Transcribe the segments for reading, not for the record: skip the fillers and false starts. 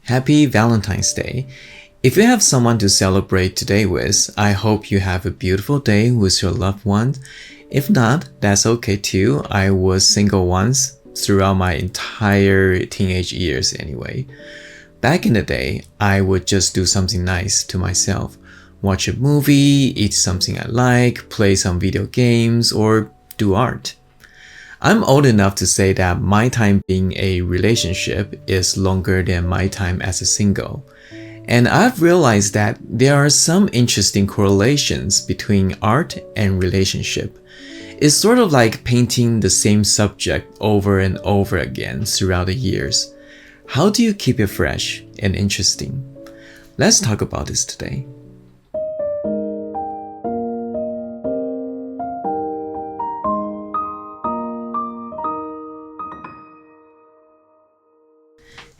Happy Valentine's Day. If you have someone to celebrate today with, I hope you have a beautiful day with your loved one. If not, that's okay too. I was single once throughout my entire teenage years anyway. Back in the day, I would just do something nice to myself. Watch a movie, eat something I like, play some video games, or do art. I'm old enough to say that my time being a relationship is longer than my time as a single. And I've realized that there are some interesting correlations between art and relationship. It's sort of like painting the same subject over and over again throughout the years. How do you keep it fresh and interesting? Let's talk about this today.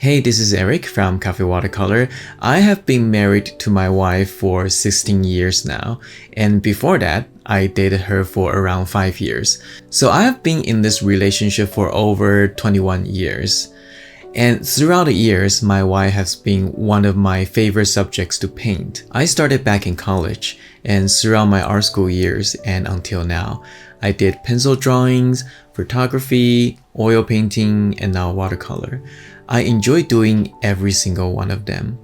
Hey, this is Eric from Cafe Watercolor. I have been married to my wife for 16 years now, and before that, I dated her for around 5 years. So I have been in this relationship for over 21 years. And throughout the years, my wife has been one of my favorite subjects to paint. I started back in college, and throughout my art school years and until now, I did pencil drawings, photography, oil painting, and now watercolor. I enjoy doing every single one of them.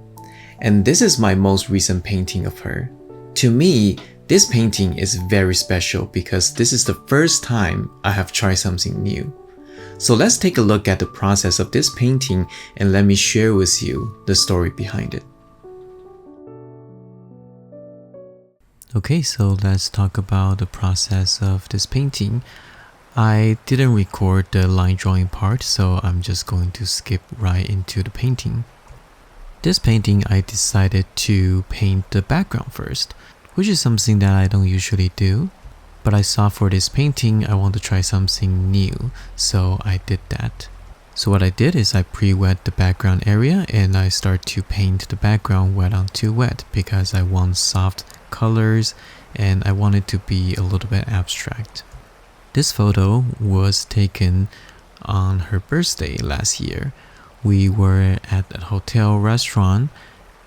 And this is my most recent painting of her. To me, this painting is very special because this is the first time I have tried something new. So let's take a look at the process of this painting and let me share with you the story behind it. Okay, so let's talk about the process of this painting. I didn't record the line drawing part, so I'm just going to skip right into the painting. This painting, I decided to paint the background first, which is something that I don't usually do. But I saw for this painting, I want to try something new, so I did that. So what I did is I pre-wet the background area and I start to paint the background wet onto wet because I want soft colors and I want it to be a little bit abstract. This photo was taken on her birthday last year. We were at a hotel restaurant.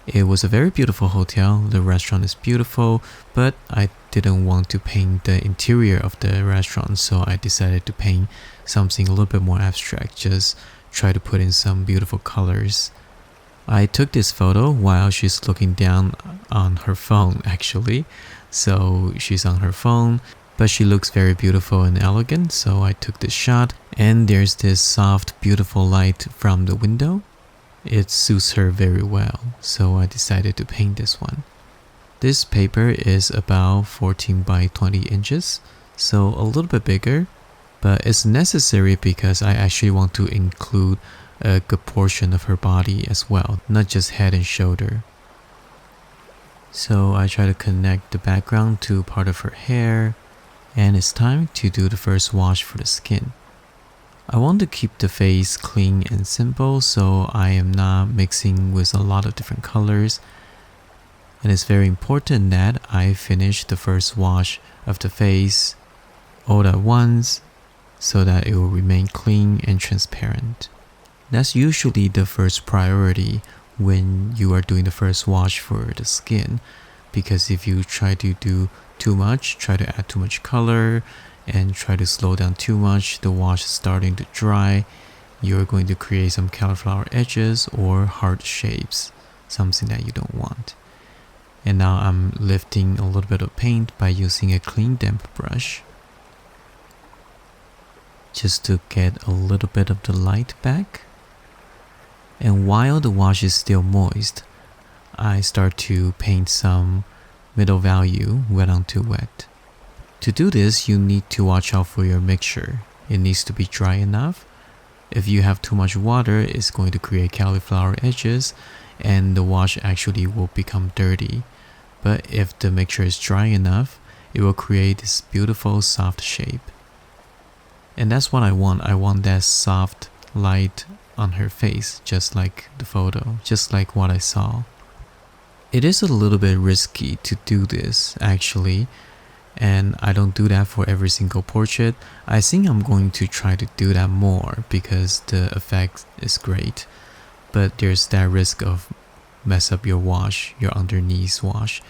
It was a very beautiful hotel. The restaurant is beautiful, but I didn't want to paint the interior of the restaurant, so I decided to paint something a little bit more abstract, just try to put in some beautiful colors. I took this photo while she's looking down on her phone actually. So she's on her phone, but she looks very beautiful and elegant, so I took this shot, and there's this soft, beautiful light from the window. It suits her very well, so I decided to paint this one. This paper is about 14 by 20 inches, so a little bit bigger, but it's necessary because I actually want to include a good portion of her body as well, not just head and shoulder. So I try to connect the background to part of her hair, and it's time to do the first wash for the skin. I want to keep the face clean and simple, so I am not mixing with a lot of different colors. And it's very important that I finish the first wash of the face all at once so that it will remain clean and transparent. That's usually the first priority when you are doing the first wash for the skin, because if you try to do too much, try to add too much color, and try to slow down too much, the wash is starting to dry, you're going to create some cauliflower edges or heart shapes, something that you don't want. And now I'm lifting a little bit of paint by using a clean damp brush, just to get a little bit of the light back. And while the wash is still moist, I start to paint some middle value wet onto wet. To do this, you need to watch out for your mixture. It needs to be dry enough. If you have too much water, it's going to create cauliflower edges and the wash actually will become dirty. But if the mixture is dry enough, it will create this beautiful soft shape. And that's what I want. I want that soft light on her face, just like the photo, just like what I saw. It is a little bit risky to do this actually, and I don't do that for every single portrait. I think I'm going to try to do that more because the effect is great. but there's that risk of mess up your wash, your underneath wash.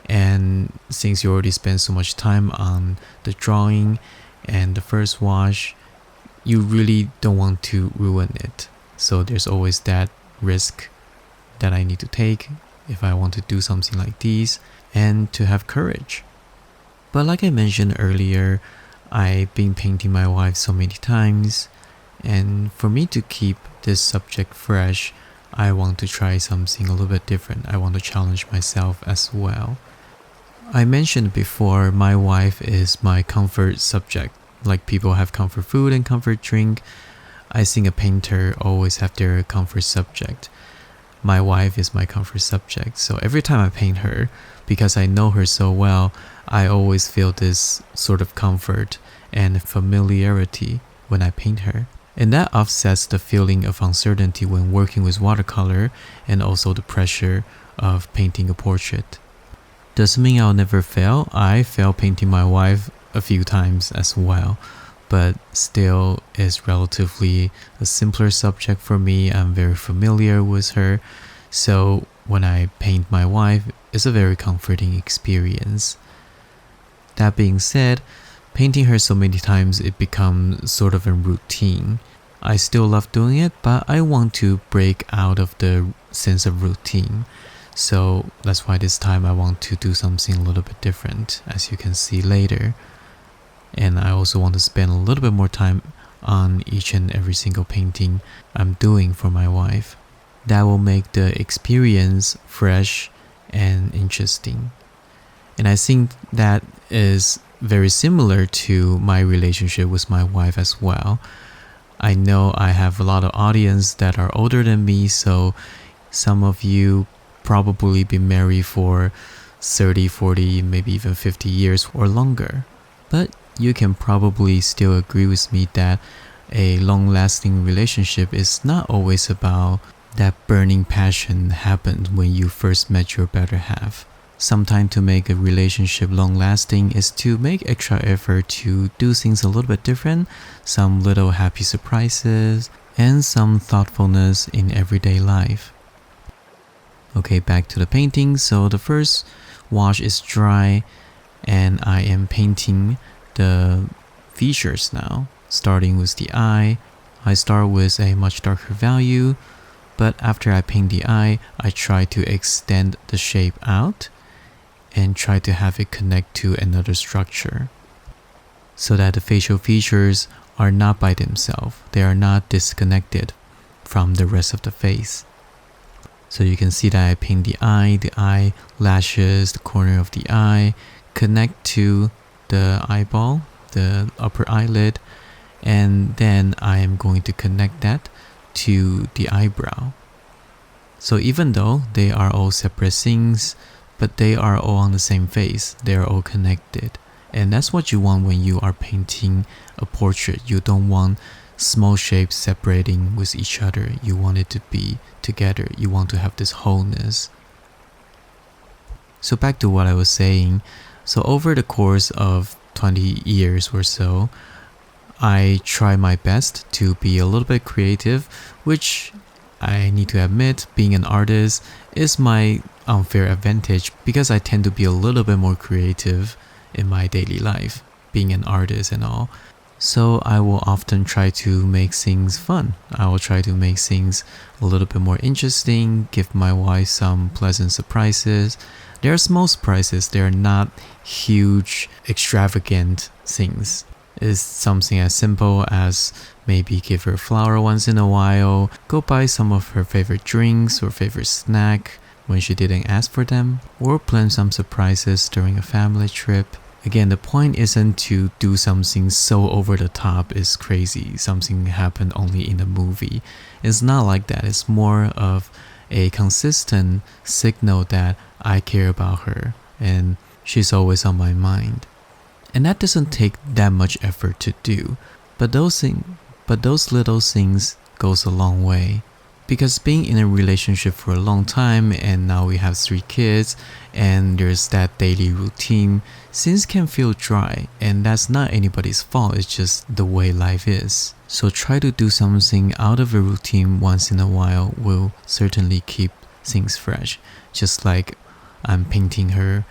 And since you already spent so much time on the drawing and the first wash, you really don't want to ruin it. So there's always that risk that I need to take if I want to do something like these, and to have courage. But like I mentioned earlier, I've been painting my wife so many times, and for me to keep this subject fresh, I want to try something a little bit different. I want to challenge myself as well. I mentioned before, my wife is my comfort subject. Like people have comfort food and comfort drink, I think a painter always have their comfort subject. My wife is my comfort subject, so every time I paint her, because I know her so well, I always feel this sort of comfort and familiarity when I paint her. And that offsets the feeling of uncertainty when working with watercolor, and also the pressure of painting a portrait. Doesn't mean I'll never fail. I failed painting my wife a few times as well, but still is relatively a simpler subject for me. I'm very familiar with her, so when I paint my wife, it's a very comforting experience. That being said, painting her so many times, it becomes sort of a routine. I still love doing it, but I want to break out of the sense of routine. So that's why this time I want to do something a little bit different, as you can see later. And I also want to spend a little bit more time on each and every single painting I'm doing for my wife. That will make the experience fresh and interesting. And I think that is very similar to my relationship with my wife as well. I know I have a lot of audience that are older than me, so some of you probably been married for 30, 40, maybe even 50 years or longer. But you can probably still agree with me that a long-lasting relationship is not always about that burning passion happened when you first met your better half. Sometimes to make a relationship long-lasting is to make extra effort to do things a little bit different, some little happy surprises, and some thoughtfulness in everyday life. Okay, back to the painting. So the first wash is dry, and I am painting the features now. Starting with the eye, I start with a much darker value, but after I paint the eye, I try to extend the shape out and try to have it connect to another structure, so that the facial features are not by themselves. They are not disconnected from the rest of the face. So you can see that I paint the eye lashes, the corner of the eye, connect to the eyeball, the upper eyelid, and then I am going to connect that to the eyebrow. So even though they are all separate things, but they are all on the same face, they are all connected. And that's what you want when you are painting a portrait. You don't want small shapes separating with each other. You want it to be together. You want to have this wholeness. So back to what I was saying. So over the course of 20 years or so, I try my best to be a little bit creative, which I need to admit, being an artist is my unfair advantage, because I tend to be a little bit more creative in my daily life, being an artist and all. So I will often try to make things fun. I will try to make things a little bit more interesting, give my wife some pleasant surprises. They are small surprises, they are not huge, extravagant things. It's something as simple as maybe give her a flower once in a while, go buy some of her favorite drinks or favorite snack when she didn't ask for them, or plan some surprises during a family trip. Again, the point isn't to do something so over the top, it's crazy, something happened only in the movie. It's not like that. It's more of a consistent signal that I care about her and she's always on my mind. And that doesn't take that much effort to do, but those little things goes a long way. Because being in a relationship for a long time and now we have 3 kids and there's that daily routine, things can feel dry, and that's not anybody's fault, it's just the way life is. So try to do something out of a routine once in a while will certainly keep things fresh. Just like I'm painting her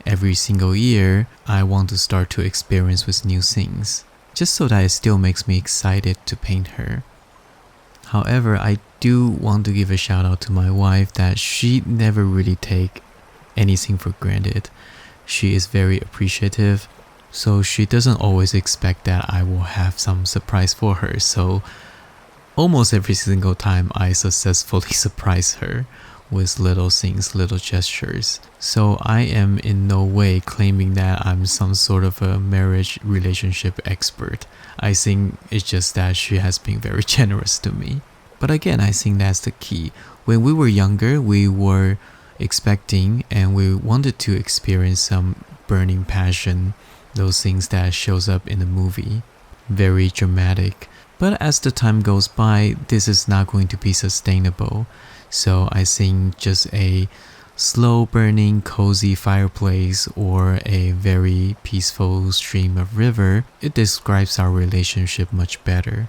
every single year, I want to start to experience with new things, just so that it still makes me excited to paint her. However, I do want to give a shout out to my wife that she never really take anything for granted. She is very appreciative, so she doesn't always expect that I will have some surprise for her. So almost every single time I successfully surprise her with little things, little gestures. So I am in no way claiming that I'm some sort of a marriage relationship expert. I think it's just that she has been very generous to me. But again, I think that's the key. When we were younger, we were expecting and we wanted to experience some burning passion, those things that shows up in the movie, very dramatic. But as the time goes by, this is not going to be sustainable. So I think just a slow burning cozy fireplace or a very peaceful stream of river, it describes our relationship much better.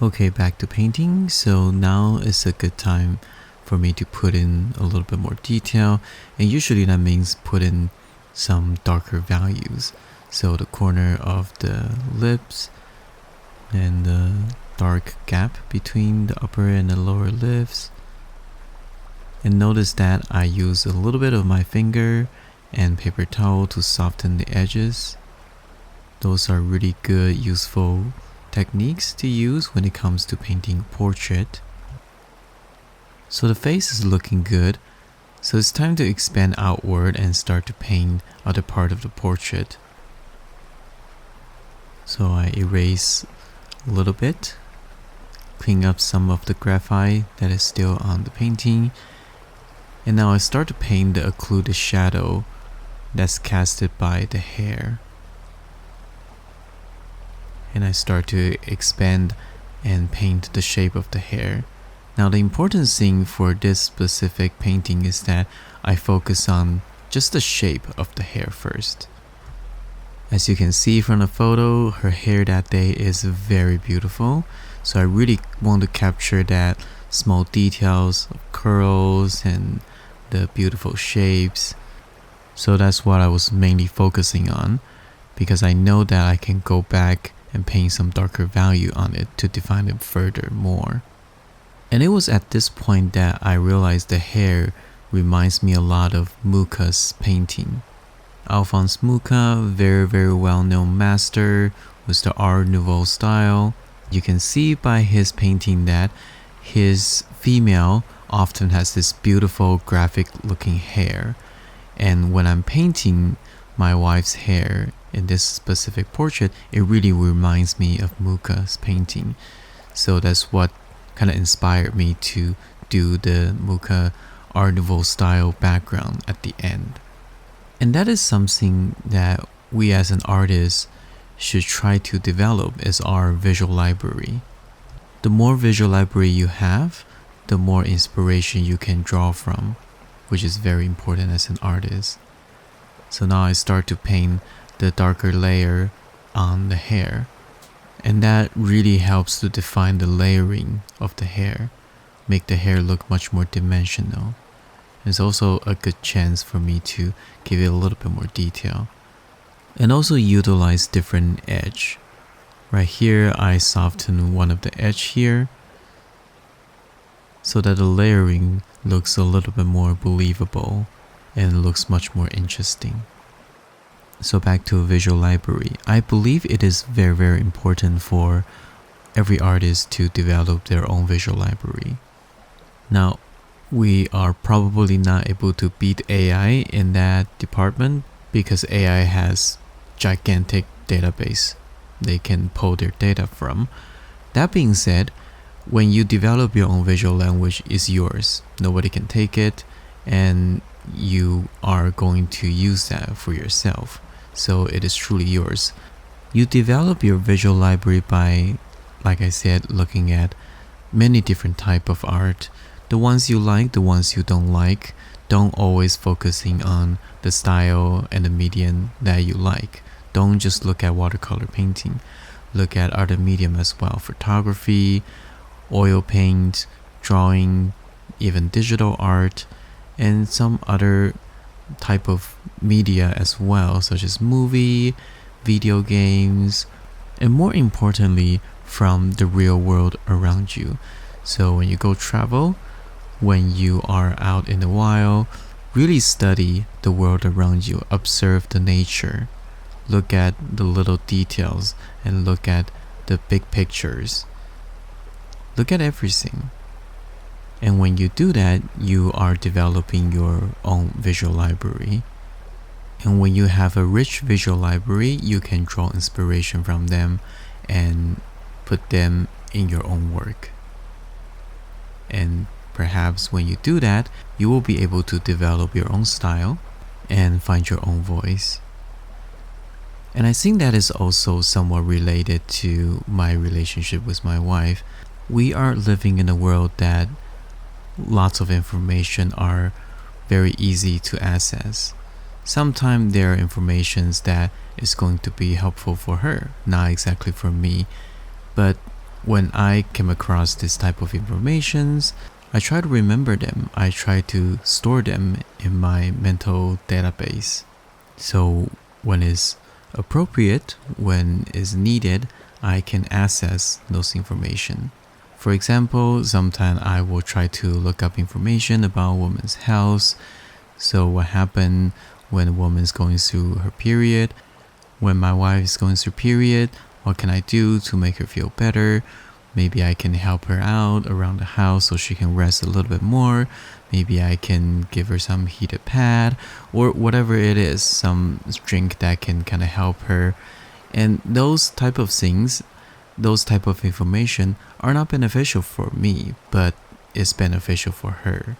Okay, back to painting. So now is a good time for me to put in a little bit more detail, and usually that means put in some darker values. So the corner of the lips and the dark gap between the upper and the lower lips. And notice that I use a little bit of my finger and paper towel to soften the edges. Those are really good, useful techniques to use when it comes to painting portrait. So the face is looking good, so it's time to expand outward and start to paint other part of the portrait. So I erase a little bit, clean up some of the graphite that is still on the painting, and now I start to paint the occluded shadow that's casted by the hair. And I start to expand and paint the shape of the hair. Now the important thing for this specific painting is that I focus on just the shape of the hair first. As you can see from the photo, her hair that day is very beautiful. So I really want to capture that small details of curls and the beautiful shapes. So that's what I was mainly focusing on, because I know that I can go back and paint some darker value on it to define it further more. And it was at this point that I realized the hair reminds me a lot of Mucha's painting. Alphonse Mucha, very well-known master with the Art Nouveau style. You can see by his painting that his female often has this beautiful graphic looking hair. And when I'm painting my wife's hair in this specific portrait, it really reminds me of Mucha's painting. So that's what kind of inspired me to do the Mucha Art Nouveau style background at the end. And that is something that we as an artist should try to develop as our visual library. The more visual library you have, the more inspiration you can draw from, which is very important as an artist. So now I start to paint the darker layer on the hair, and that really helps to define the layering of the hair, make the hair look much more dimensional. It's also a good chance for me to give it a little bit more detail, and also utilize different edge. Right here I soften one of the edge here so that the layering looks a little bit more believable and looks much more interesting. So back to a visual library. I believe it is very important for every artist to develop their own visual library. Now, we are probably not able to beat AI in that department because AI has gigantic database they can pull their data from. That being said, when you develop your own visual language, it's yours. Nobody can take it, and you are going to use that for yourself. So it is truly yours. You develop your visual library by, like I said, looking at many different type of art. The ones you like, the ones you don't like. Don't always focusing on the style and the medium that you like. Don't just look at watercolor painting. Look at other medium as well. Photography, oil paint, drawing, even digital art, and some other type of media as well, such as movie, video games, and more importantly, from the real world around you. So when you go travel, when you are out in the wild, really study the world around you, observe the nature, look at the little details, and look at the big pictures. Look at everything. And when you do that, you are developing your own visual library. And when you have a rich visual library, you can draw inspiration from them and put them in your own work. And perhaps when you do that, you will be able to develop your own style and find your own voice. And I think that is also somewhat related to my relationship with my wife. We are living in a world that lots of information are very easy to access. Sometimes there are informations that is going to be helpful for her, not exactly for me. But when I came across this type of informations, I try to remember them. I try to store them in my mental database. So when it's appropriate, when it's needed, I can access those information. For example, sometimes I will try to look up information about a woman's health. So what happened when a woman is going through her period? When my wife is going through period, what can I do to make her feel better? Maybe I can help her out around the house so she can rest a little bit more. Maybe I can give her some heated pad or whatever it is, some drink that can kind of help her. And those type of things, those type of information are not beneficial for me, but it's beneficial for her.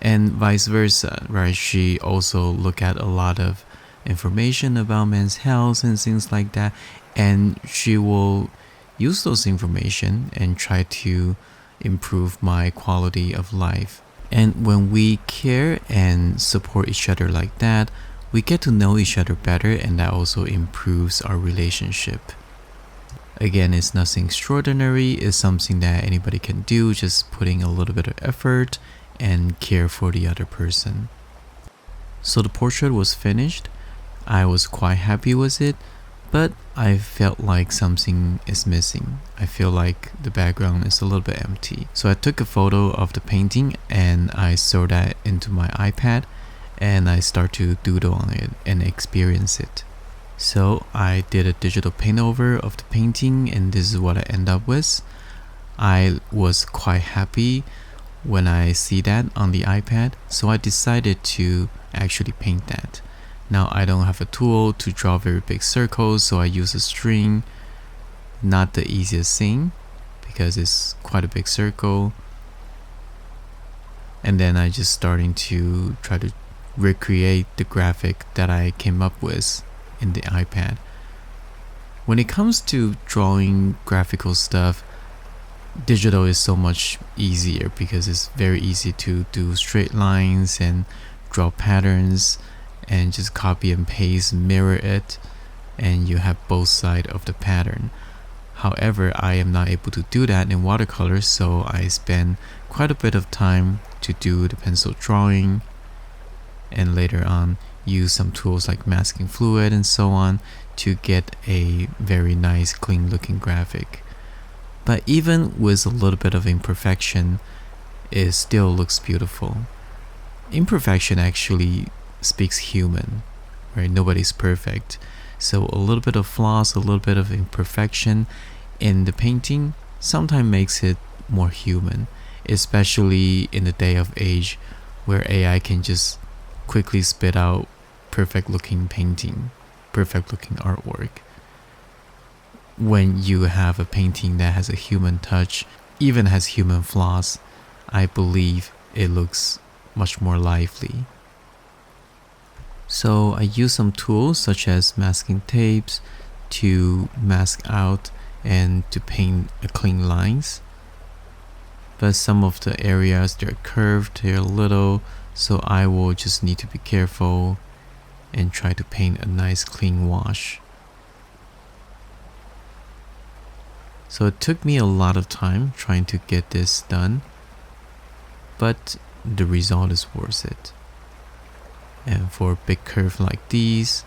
And vice versa, right? She also look at a lot of information about men's health and things like that, and she will use those information and try to improve my quality of life. And when we care and support each other like that, we get to know each other better, and that also improves our relationship. Again, it's nothing extraordinary. It's something that anybody can do, just putting a little bit of effort and care for the other person. So the portrait was finished. I was quite happy with it, but I felt like something is missing. I feel like the background is a little bit empty. So I took a photo of the painting and I threw that into my iPad and I start to doodle on it and experience it. So I did a digital paint over of the painting, and this is what I end up with. I was quite happy when I see that on the iPad, so I decided to actually paint that. Now I don't have a tool to draw very big circles, so I use a string. Not the easiest thing because it's quite a big circle. And then I just starting to try to recreate the graphic that I came up with in the iPad. When it comes to drawing graphical stuff, digital is so much easier because it's very easy to do straight lines and draw patterns and just copy and paste, mirror it, and you have both sides of the pattern. However, I am not able to do that in watercolor, so I spend quite a bit of time to do the pencil drawing, and later on use some tools like masking fluid and so on to get a very nice clean looking graphic. But even with a little bit of imperfection, it still looks beautiful. Imperfection actually speaks human, right? Nobody's perfect. So a little bit of flaws, a little bit of imperfection in the painting sometimes makes it more human, especially in the day of age where AI can just quickly spit out perfect looking painting, perfect looking artwork. When you have a painting that has a human touch, even has human flaws, I believe it looks much more lively. So I use some tools such as masking tapes to mask out and to paint clean lines. but some of the areas, they're curved, they're little, so I will just need to be careful and try to paint a nice clean wash. So it took me a lot of time trying to get this done, but the result is worth it. And for a big curve like these,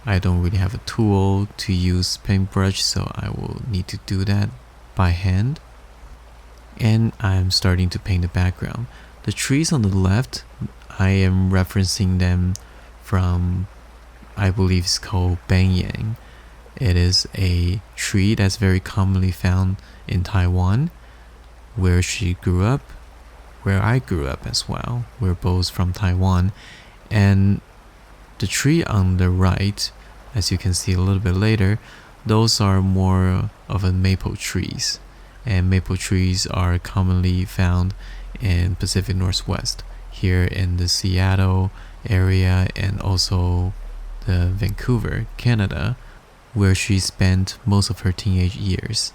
I don't really have a tool to use paintbrush, so I will need to do that by hand. And I'm starting to paint the background. The trees on the left, I am referencing them from, I believe it's called banyan. It is a tree that's very commonly found in Taiwan, where she grew up, where I grew up as well. We're both from Taiwan. And the tree on the right, as you can see a little bit later, those are more of a maple trees. And maple trees are commonly found in Pacific Northwest, here in the Seattle area and also the Vancouver, Canada, where she spent most of her teenage years.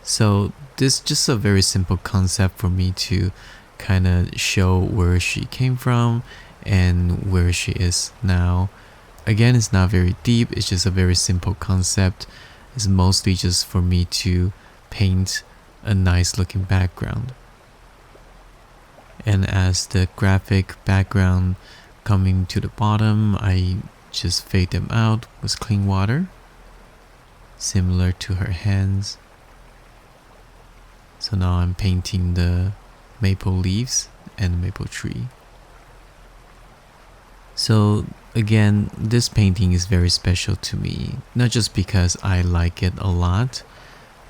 So this is just a very simple concept for me to kind of show where she came from and where she is now. Again, it's not very deep, it's just a very simple concept. It's mostly just for me to paint a nice looking background. And as the graphic background coming to the bottom, I just fade them out with clean water, similar to her hands. So now I'm painting the maple leaves and the maple tree. So again, this painting is very special to me, not just because I like it a lot,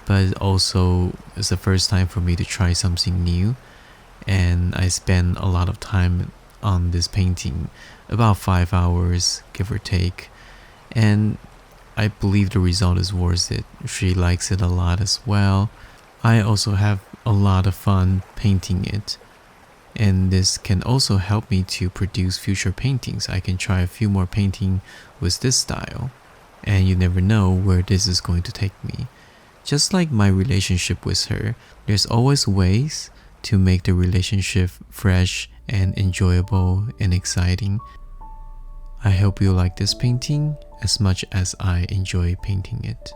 but also it's the first time for me to try something new, and I spent a lot of time on this painting, about 5 hours give or take, and I believe the result is worth it. She likes it a lot as well. I also have a lot of fun painting it, and this can also help me to produce future paintings. I can try a few more painting with this style, and you never know where this is going to take me. Just like my relationship with her, there's always ways to make the relationship fresh and enjoyable and exciting. I hope you like this painting as much as I enjoy painting it.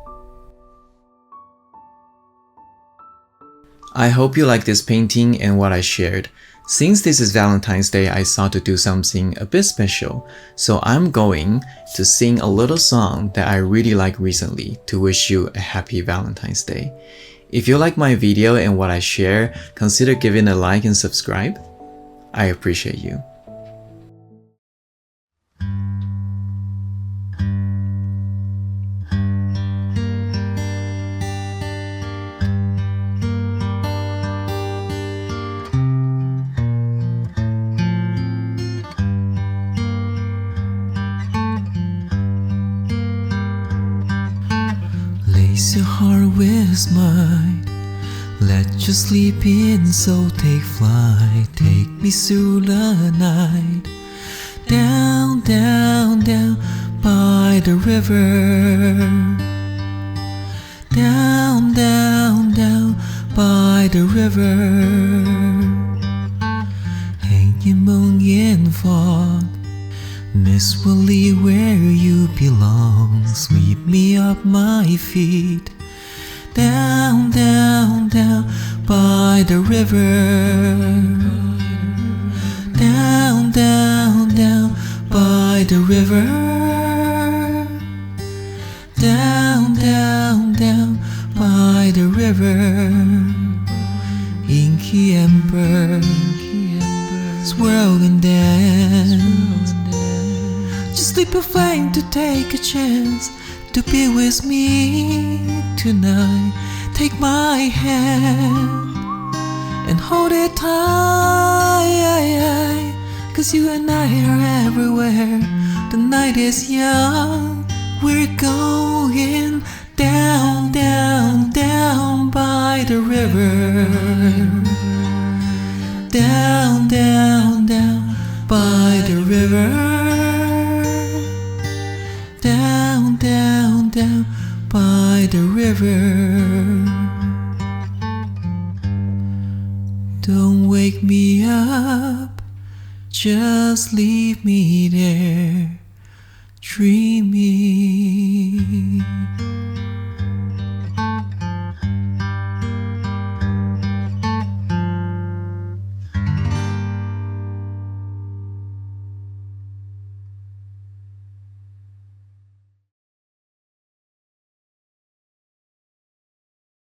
I hope you like this painting and what I shared. Since this is Valentine's Day, I thought to do something a bit special, so I'm going to sing a little song that I really like recently to wish you a happy Valentine's Day. If you like my video and what I share, consider giving a like and subscribe. I appreciate you. Lace your heart with mine. Let your sleeping soul take flight. Take me through the night. Down, down, down by the river. Down, down, down by the river. Hanging moon in fog. Miss will leave where you belong. Sweep me up my feet. Down, down, down by the river. Down, down, down by the river. Down, down, down by the river. Inky ember, swirl and dance. Just leap a flame to take a chance to be with me tonight. Take my hand and hold it tight, 'cause you and I are everywhere. The night is young. We're going down, down, down by the river. Down, down, down by the river. Down, down, down by the river. up, just leave me there, dreaming.